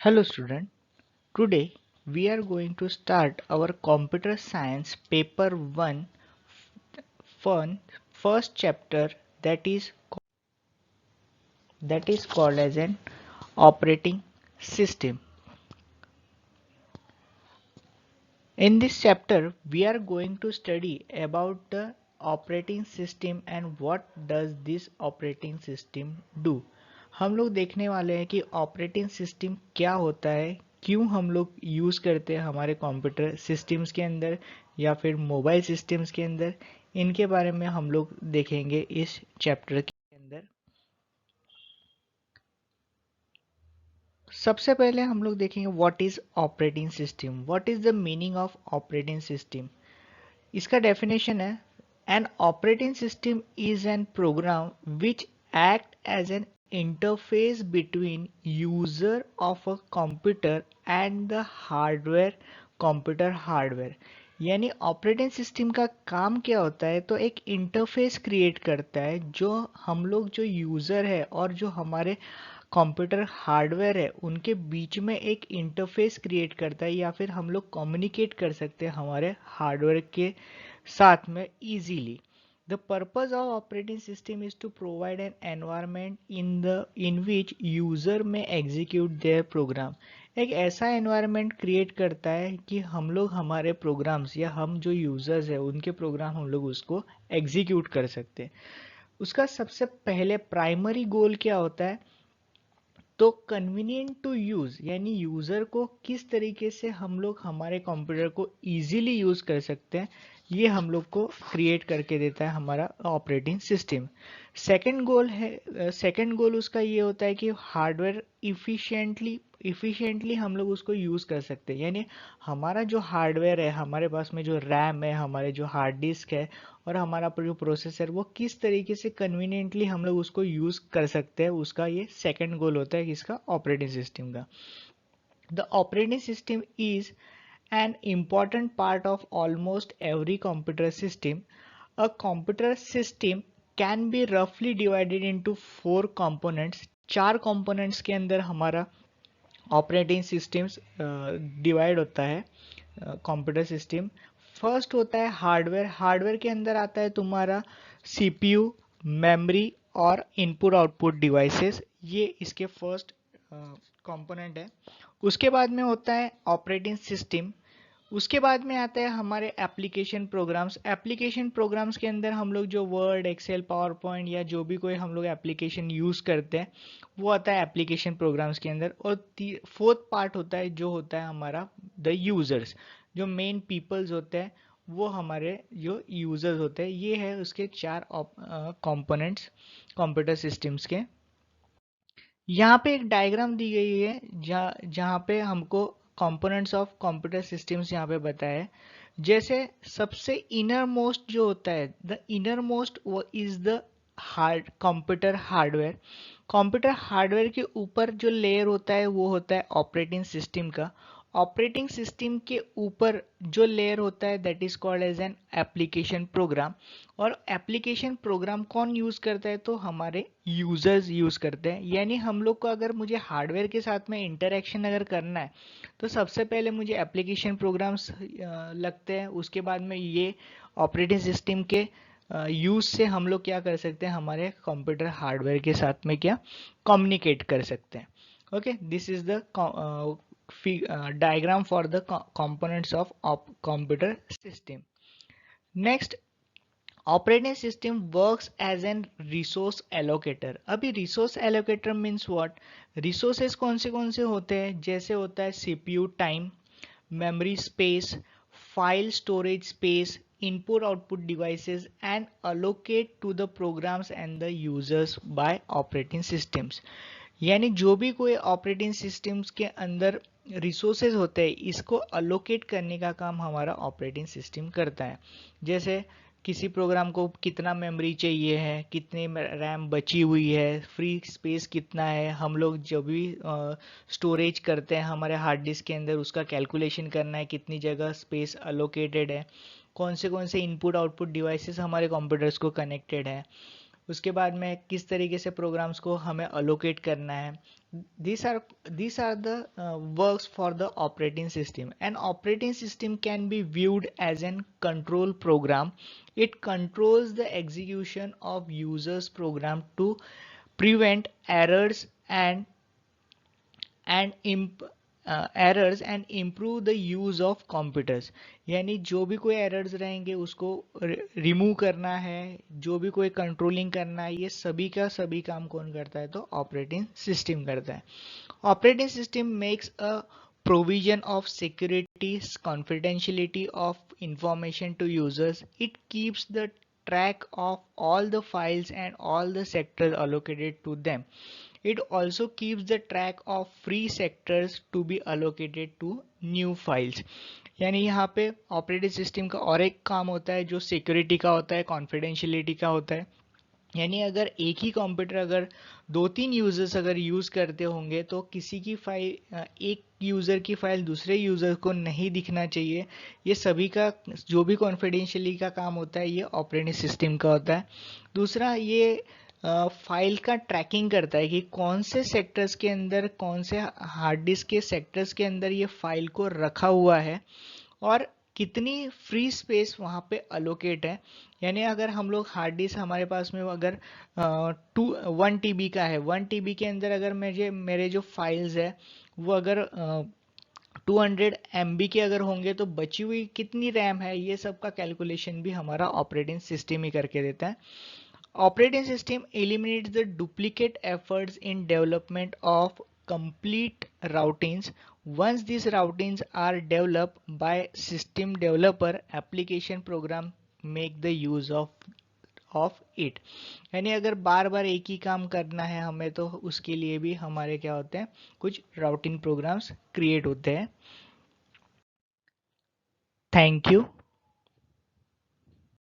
Hello student, today we are going to start our computer science paper 1 fun first chapter that is called as an operating system. In this chapter we are going to study about the operating system and what does this operating system do. हम लोग देखने वाले हैं कि operating system क्या होता है, क्यों हम लोग यूज़ करते हैं हमारे कंप्यूटर सिस्टम्स के अंदर या फिर मोबाइल सिस्टम्स के अंदर, इनके बारे में हम लोग देखेंगे इस चैप्टर के अंदर। सबसे पहले हम लोग देखेंगे what is operating system, what is the meaning of operating system. इसका डेफिनेशन है an operating system is an program which act as an interface between user of a computer and the hardware, computer hardware. यानी operating system का काम क्या होता है, तो एक इंटरफेस क्रिएट करता है जो हम लोग जो यूज़र है और जो हमारे कंप्यूटर हार्डवेयर है उनके बीच में एक इंटरफेस क्रिएट करता है, या फिर हम लोग कम्युनिकेट कर सकते हैं हमारे हार्डवेयर के साथ में easily. The purpose of operating system is to provide an environment in which user may execute their program। एक ऐसा environment create करता है कि हम लोग हमारे programs या हम जो users है उनके program हम लोग उसको execute कर सकते हैं। उसका सबसे पहले प्राइमरी गोल क्या होता है, तो कन्वीनियंट टू यूज़, यानी यूज़र को किस तरीके से हम लोग हमारे कंप्यूटर को इजीली यूज़ कर सकते हैं, ये हम लोग को क्रिएट करके देता है हमारा ऑपरेटिंग सिस्टम। सेकंड गोल उसका ये होता है कि हार्डवेयर इफ़िशिएंटली हम लोग उसको यूज़ कर सकते हैं। यानी हमारा जो हार्डवेयर है, हमारे पास में जो रैम है, हमारे जो हार्ड डिस्क है और हमारा जो प्रोसेसर, वो किस तरीके से कन्वीनियंटली हम लोग उसको यूज़ कर सकते हैं, उसका ये सेकंड गोल होता है इसका ऑपरेटिंग सिस्टम का। The operating system is an important part of almost every computer system. A computer system can be roughly divided into 4 components। 4 components के अंदर हमारा ऑपरेटिंग सिस्टम्स डिवाइड होता है कंप्यूटर सिस्टम। फर्स्ट होता है हार्डवेयर। हार्डवेयर के अंदर आता है तुम्हारा सीपीयू, मेमोरी और इनपुट आउटपुट डिवाइसेस, ये इसके फर्स्ट कंपोनेंट है। उसके बाद में होता है ऑपरेटिंग सिस्टम। उसके बाद में आता है हमारे एप्लीकेशन प्रोग्राम्स। एप्लीकेशन प्रोग्राम्स के अंदर हम लोग जो वर्ड, एक्सेल, पावर पॉइंट या जो भी कोई हम लोग एप्लीकेशन यूज़ करते हैं वो आता है एप्लीकेशन प्रोग्राम्स के अंदर। और फोर्थ पार्ट होता है जो होता है हमारा द यूज़र्स, जो मेन पीपल्स होते हैं वो हमारे जो यूज़र्स होते हैं। ये है उसके 4 कंपोनेंट्स कंप्यूटर सिस्टम्स के। यहाँ पे एक डायग्राम दी गई है जहाँ पे हमको कंपोनेंट्स ऑफ कंप्यूटर सिस्टम्स यहाँ पे बताया है। जैसे सबसे इनर मोस्ट जो होता है, द इनर मोस्ट वो is the computer hardware. Computer hardware के ऊपर जो लेयर होता है वो होता है ऑपरेटिंग सिस्टम का। ऑपरेटिंग सिस्टम के ऊपर जो लेयर होता है that is called as an application program. और एप्लीकेशन प्रोग्राम कौन यूज़ करता है, तो हमारे यूज़र्स यूज़ करते हैं। यानी हम लोग को अगर मुझे हार्डवेयर के साथ में इंटरेक्शन अगर करना है तो सबसे पहले मुझे एप्लीकेशन प्रोग्राम्स लगते हैं। उसके बाद में ये ऑपरेटिंग सिस्टम के यूज़ से हम लोग क्या कर सकते हैं, हमारे कंप्यूटर हार्डवेयर के साथ में क्या कम्युनिकेट कर सकते हैं। Okay, this is the diagram for the components of computer system. Next, operating system works as an resource allocator. अभी resource allocator means what, resources कौन से होते हैं, जैसे होता है CPU time, memory space, file storage space, input output devices and allocate to the programs and the users by operating systems. यानी जो भी कोई ऑपरेटिंग सिस्टम्स के अंदर रिसोर्सेज होते हैं इसको अलोकेट करने का काम हमारा ऑपरेटिंग सिस्टम करता है। जैसे किसी प्रोग्राम को कितना मेमोरी चाहिए है, कितनी रैम बची हुई है, फ्री स्पेस कितना है, हम लोग जो भी स्टोरेज करते हैं हमारे हार्ड डिस्क के अंदर उसका कैलकुलेशन करना है, कितनी जगह स्पेस अलोकेटेड है, कौन से इनपुट आउटपुट डिवाइसेस हमारे कंप्यूटर्स को कनेक्टेड है, उसके बाद में किस तरीके से प्रोग्राम्स को हमें अलोकेट करना है, these are the works for the operating system. An operating system can be viewed as an control program. It controls the execution of users program to prevent errors and errors and improve the use of computers. यानी जो भी कोई errors रहेंगे उसको remove करना है, जो भी कोई कंट्रोलिंग करना है, ये सभी का सभी काम कौन करता है? तो ऑपरेटिंग सिस्टम करता है. Operating system makes a provision of security, confidentiality of information to users. It keeps the track of all the files and all the sectors allocated to them. It also keeps the track of free sectors to be allocated to new files. यानी यहाँ पे operating system का और एक काम होता है जो सिक्योरिटी का होता है, कॉन्फिडेंशियलिटी का होता है. यानी अगर एक ही कंप्यूटर अगर दो तीन यूजर्स अगर यूज करते होंगे तो किसी की फाइल, एक यूजर की फाइल दूसरे यूजर को नहीं दिखना चाहिए. ये सभी का जो भी कॉन्फिडेंशियली का काम होता है ये ऑपरेटिंग सिस्टम का होता है. दूसरा, ये फाइल का ट्रैकिंग करता है कि कौन से सेक्टर्स के अंदर, कौन से हार्ड डिस्क के सेक्टर्स के अंदर ये फाइल को रखा हुआ है और कितनी फ्री स्पेस वहाँ पे अलोकेट है. यानी अगर हम लोग हार्ड डिस्क हमारे पास में अगर 1 TB का है, 1 TB के अंदर अगर मेरे जो फाइल्स है वो अगर 200 MB के अगर होंगे तो बची हुई कितनी रैम है, ये सब का कैलकुलेशन भी हमारा ऑपरेटिंग सिस्टम ही करके देता है. Operating system eliminates the duplicate efforts in development of complete routines. Once these routines are developed by system developer, application program make the use of it. यानी अगर बार बार एक ही काम करना है हमें तो उसके लिए भी हमारे क्या होते हैं, कुछ राउटिंग प्रोग्राम्स क्रिएट होते हैं. Thank you.